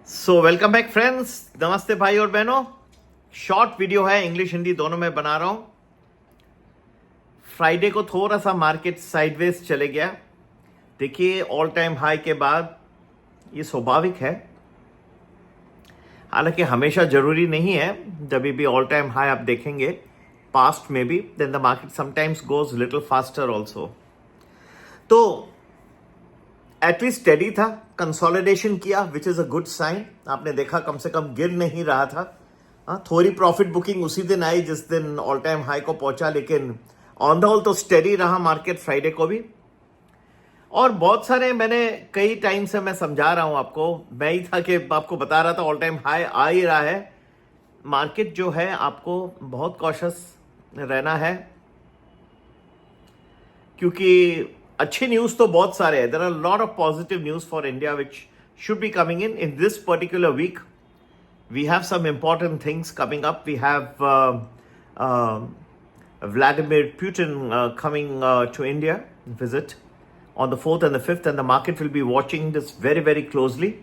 So welcome back friends, नमस्ते भाई और बहनों। शॉर्ट वीडियो है, इंग्लिश हिंदी दोनों में बना रहा हूं। फ्राइडे को थोड़ा सा मार्केट साइडवेज चले गया। देखिए, ऑल टाइम हाई के बाद ये स्वाभाविक है, हालांकि हमेशा जरूरी नहीं है। जब भी ऑल टाइम हाई आप देखेंगे पास्ट में भी, then the market sometimes goes little faster also. तो एटलीस्ट स्टेडी था, कंसोलिडेशन किया, which is a good sign. आपने देखा कम से कम गिर नहीं रहा था। थोड़ी प्रॉफिट बुकिंग उसी दिन आई जिस दिन ऑल टाइम हाई को पहुंचा, लेकिन ऑन द होल तो स्टेडी रहा मार्केट फ्राइडे को भी। और बहुत सारे, मैंने कई टाइम से मैं समझा रहा हूं आपको, मैं ही था कि आपको बता रहा था ऑल टाइम हाई आ ही रहा है। मार्केट जो है आपको बहुत कॉशियस रहना है, क्योंकि अच्छे न्यूज तो बहुत सारे हैं। There are lot of positive news for India which should be coming in this particular week. We have some important things coming up. We have Vladimir Putin coming to India visit on the 4th and the 5th, and the market will be watching this very, very closely.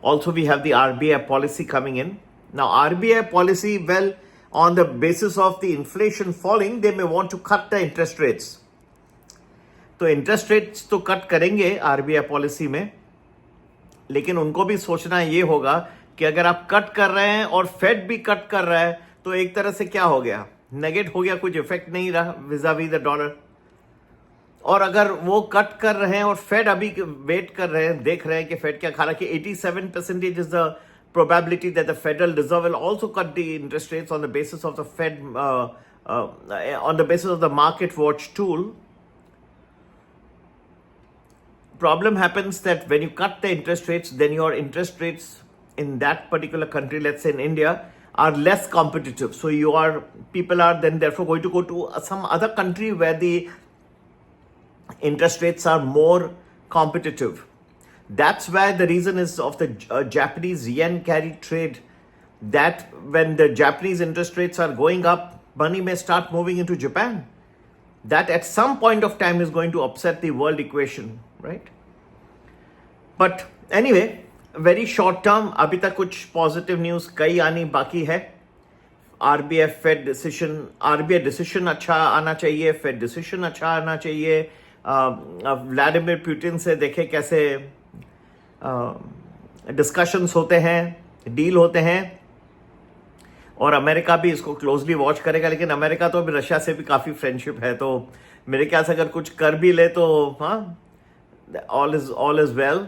Also, we have the RBI policy coming in. Now, RBI policy, well, on the basis of the inflation falling, they may want to cut the interest rates. तो interest rates तो cut करेंगे RBI policy में, लेकिन उनको भी सोचना ये होगा कि अगर आप कट कर रहे हैं और फेड भी कट कर रहा है, तो एक तरह से क्या हो गया, नेगेट हो गया, कुछ इफेक्ट नहीं रहा विजावी द डॉलर। और अगर वो कट कर रहे हैं और फेड अभी वेट कर रहे हैं, देख रहे हैं कि फेड क्या खा रहा है, कि 87% is the probability that the Federal Reserve will also cut the interest rates on the basis of the Fed, on the basis of the market watch tool. Problem happens that when you cut the interest rates, then your interest rates in that particular country, let's say in India, are less competitive. So people are then therefore going to go to some other country where the interest rates are more competitive. That's why the reason is of the Japanese yen carry trade, that when the Japanese interest rates are going up, money may start moving into Japan. That at some point of time is going to upset the world equation, right? But anyway, very short term, अभी तक कुछ positive news कई आनी बाकी है। RBI Fed decision, RBI decision अच्छा आना चाहिए, फेड डिसीजन अच्छा आना चाहिए। व्लादिमीर पुतिन से देखे कैसे डिस्कशंस होते हैं, डील होते हैं, और अमेरिका भी इसको क्लोजली वॉच करेगा। लेकिन अमेरिका तो अभी रशिया से भी काफी फ्रेंडशिप है, तो मेरे ख्याल से अगर कुछ कर भी ले तो all is well.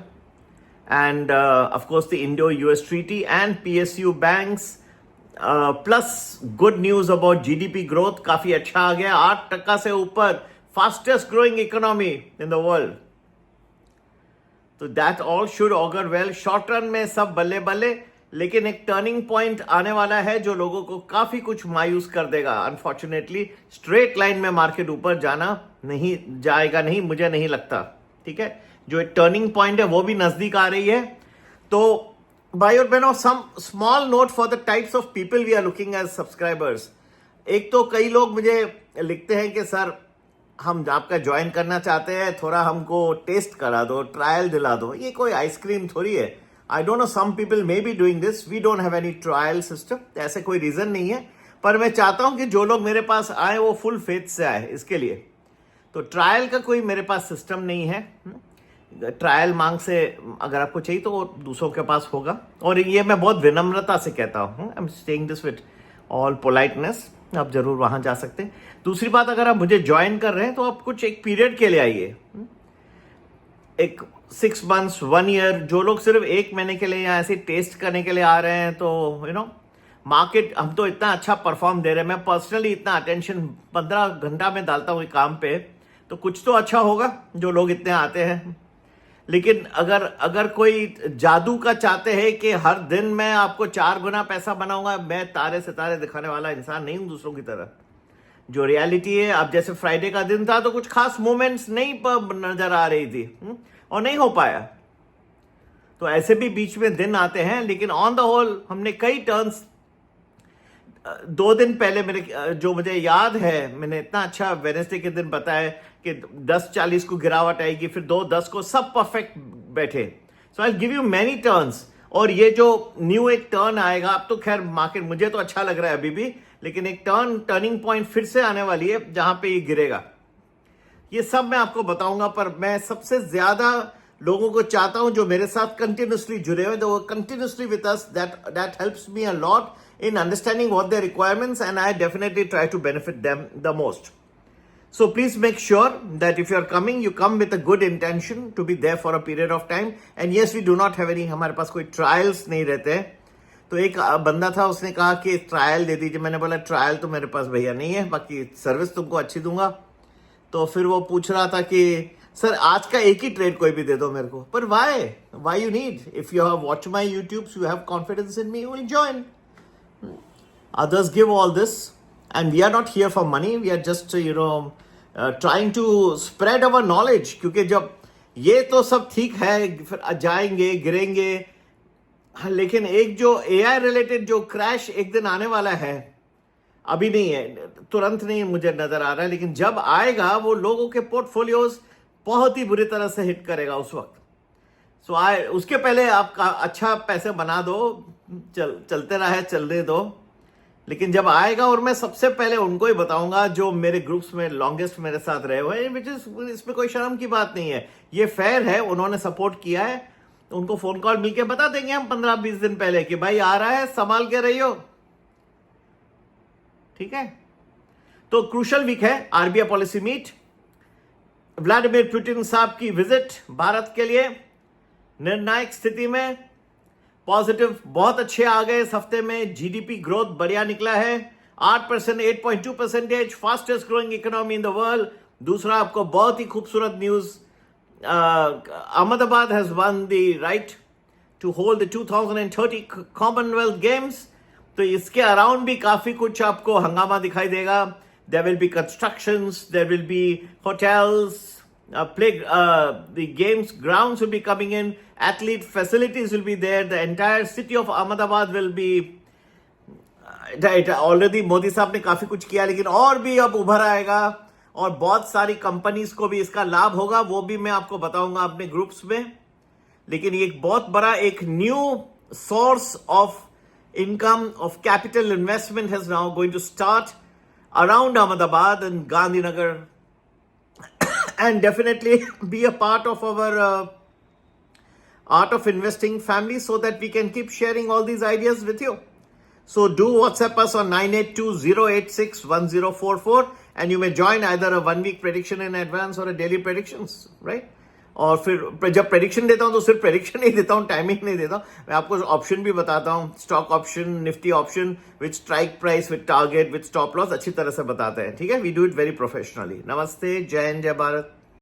And of course the Indo US treaty and PSU banks, plus good news about GDP growth, काफी अच्छा आ गया, 8% से ऊपर, fastest growing economy in the world. तो that all should augur well. Short run में सब बल्ले बल्ले, लेकिन एक टर्निंग पॉइंट आने वाला है जो लोगों को काफी कुछ मायूस कर देगा। अनफॉर्चुनेटली स्ट्रेट लाइन में मार्केट ऊपर जाएगा नहीं, मुझे नहीं लगता। ठीक है, जो एक टर्निंग पॉइंट है वो भी नजदीक आ रही है। तो भाई और बहनों, some small note for the types of people we are looking as subscribers. एक तो कई लोग मुझे लिखते हैं कि सर हम आपका ज्वाइन करना चाहते हैं, थोड़ा हमको टेस्ट करा दो, ट्रायल दिला दो। ये कोई आइसक्रीम थोड़ी है। I don't know, some people may be doing this, we don't have any trial system, ऐसे कोई रीजन नहीं है। पर मैं चाहता हूं कि जो लोग मेरे पास आए वो फुल फेथ से आए इसके लिए। तो ट्रायल का कोई मेरे पास सिस्टम नहीं है। ट्रायल मांग से अगर आपको चाहिए तो वो दूसरों के पास होगा, और ये मैं बहुत विनम्रता से कहता हूँ। I am saying this with all politeness, आप जरूर वहां जा सकते हैं। दूसरी बात, अगर आप मुझे ज्वाइन कर रहे हैं तो आप कुछ एक पीरियड के लिए आइए, एक 6 months 1 year। जो लोग सिर्फ 1 महीने के लिए या ऐसे टेस्ट करने के लिए आ रहे हैं, तो यू नो मार्केट, हम तो इतना अच्छा परफॉर्म दे रहे हैं, मैं पर्सनली इतना अटेंशन 15 घंटा में डालता हूँ काम पे, तो कुछ तो अच्छा होगा जो लोग इतने आते हैं। लेकिन अगर कोई जादू का चाहते हैं कि हर दिन मैं आपको 4 गुना पैसा बनाऊंगा, मैं तारे सितारे दिखाने वाला इंसान नहीं हूं दूसरों की तरह। जो रियलिटी है, अब जैसे फ्राइडे का दिन था तो कुछ खास मोमेंट्स नहीं नजर आ रही थी, और नहीं हो पाया। तो ऐसे भी बीच में दिन आते हैं, लेकिन ऑन द होल हमने कई टर्न्स 2 दिन पहले मेरे, जो मुझे याद है, मैंने इतना अच्छा वेडनेसडे के दिन बताया कि 10.40 को गिरावट आएगी, फिर 2.10 को सब परफेक्ट बैठे। So I give you many turns और ये जो न्यू एक टर्न आएगा, अब तो खैर मार्केट मुझे तो अच्छा लग रहा है अभी भी, लेकिन एक टर्निंग पॉइंट फिर से आने वाली है जहां पे ये गिरेगा। ये सब मैं आपको बताऊंगा, पर मैं सबसे ज्यादा लोगों को चाहता हूं जो मेरे साथ कंटिन्यूसली जुड़े हुए, वो continuously with us, that helps me a lot in understanding what their requirements and I definitely try to benefit them the most. So please make sure that if you are coming, you come with a good intention to be there for a period of time. And yes, we do not have any, हमारे पास कोई trials नहीं रहते हैं. तो एक बंदा था, उसने कहा कि ट्रायल दे दीजिए. मैंने बोला ट्रायल तो मेरे पास भैया नहीं है, बाकी सर्विस तुमको अच्छी दूंगा. तो फिर वो पूछ रहा था कि सर आज का एक ही ट्रेड कोई भी दे दो मेरे को. पर why you need? If you have watch my YouTube, you have confidence in me, you will join. Others give all this, and we are not here for money. We are just trying to spread our knowledge. क्योंकि जब ये तो सब ठीक है, फिर जाएंगे गिरेंगे, लेकिन एक जो AI रिलेटेड जो क्रैश एक दिन आने वाला है, अभी नहीं है, तुरंत नहीं मुझे नजर आ रहा है, लेकिन जब आएगा वो लोगों के पोर्टफोलियोज बहुत ही बुरी तरह से हिट करेगा उस वक्त. उसके पहले आप अच्छा पैसे बना दो, चलते रहे, चलने दो. लेकिन जब आएगा, और मैं सबसे पहले उनको ही बताऊंगा जो मेरे ग्रुप्स में लॉन्गेस्ट मेरे साथ रहे हुए हैं, इसमें कोई शर्म की बात नहीं है, ये फेयर है, उन्होंने सपोर्ट किया है. उनको फोन कॉल मिलके बता देंगे हम 15-20 दिन पहले कि भाई आ रहा है, संभाल के रहियो. ठीक है. तो क्रूशल वीक है, RBI policy meet, Vladimir Putin साहब की विजिट भारत के लिए निर्णायक स्थिति में. पॉजिटिव बहुत अच्छे आ गए इस हफ्ते में. जीडीपी ग्रोथ बढ़िया निकला है, 8%, 8.2%, fastest growing economy in the world. दूसरा आपको बहुत ही खूबसूरत news, Ahmedabad has won the right to hold the 2030 Commonwealth Games. तो इसके अराउंड भी काफी कुछ आपको हंगामा दिखाई देगा. There will be constructions, there will be hotels, the games grounds will be coming in, athlete facilities will be there, the entire city of Ahmedabad will be already Modi साहब ने काफी कुछ किया, लेकिन और भी अब उभर आएगा और बहुत सारी कंपनीज को भी इसका लाभ होगा. वो भी मैं आपको बताऊंगा अपने ग्रुप्स में. लेकिन ये एक बहुत बड़ा एक new source of income of capital investment has now going to start around Ahmedabad and Gandhinagar, and definitely be a part of our art of investing family, so that we can keep sharing all these ideas with you. So do WhatsApp us on 9820861044, and you may join either a 1 week prediction in advance or a daily predictions, right? और फिर जब prediction देता हूं तो सिर्फ prediction नहीं देता हूं, टाइमिंग नहीं देता हूं, मैं आपको ऑप्शन भी बताता हूं. Stock option, Nifty option with strike price, with target, with stop loss, अच्छी तरह से बताते हैं. ठीक है. We do it very professionally. नमस्ते, जय हिंद, जय भारत.